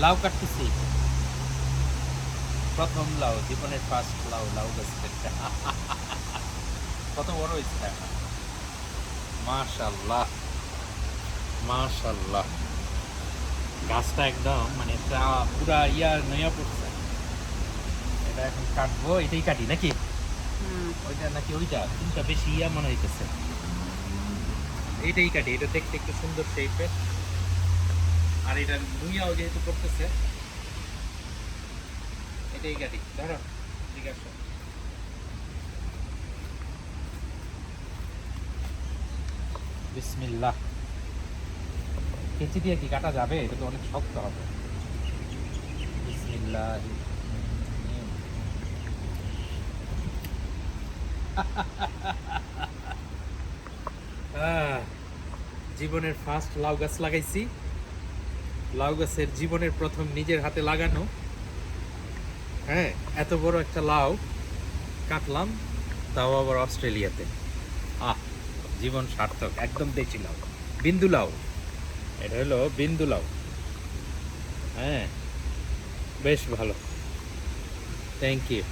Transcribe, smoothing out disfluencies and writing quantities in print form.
লাউ কাটতেছি, প্রথম লাউ, জীবনের ফার্স্ট লাউ, লাউ গাছ থেকে। কত বড় হয়েছে এখন, মাশাল্লাহ মাশাল্লাহ। গাছটা একদম মানে একটা পুরা নয়া পড়ছে। এটা এখন কাটবো, এটাই কাটি নাকি? ওইটা নাকি ওইটা কোনটা বেশি মনে হইতেছে? এইটাই কাটি, এটা দেখতে একটু সুন্দর শেপের। আর এটা নুইয়াও যেহেতু করতেছে, এটাই কাটি। ধরো, ঠিক আছে। বিসমিল্লাহ। কেচি দিয়ে কি কাটা যাবে? এটা তো অনেক শক্ত হবে। বিসমিল্লাহ। জীবনের ফার্স্ট লাউ গাছ লাগাইছি। লাউ গাছের জীবনের প্রথম নিজের হাতে লাগানো। হ্যাঁ, এত বড় একটা লাউ কাটলাম, তাও আবার অস্ট্রেলিয়াতে। আহ, জীবন সার্থক, একদম দেশি লাউ, বিন্দু লাউ। এটা হলো বিন্দু লাউ। হ্যাঁ, বেশ ভালো। Thank you.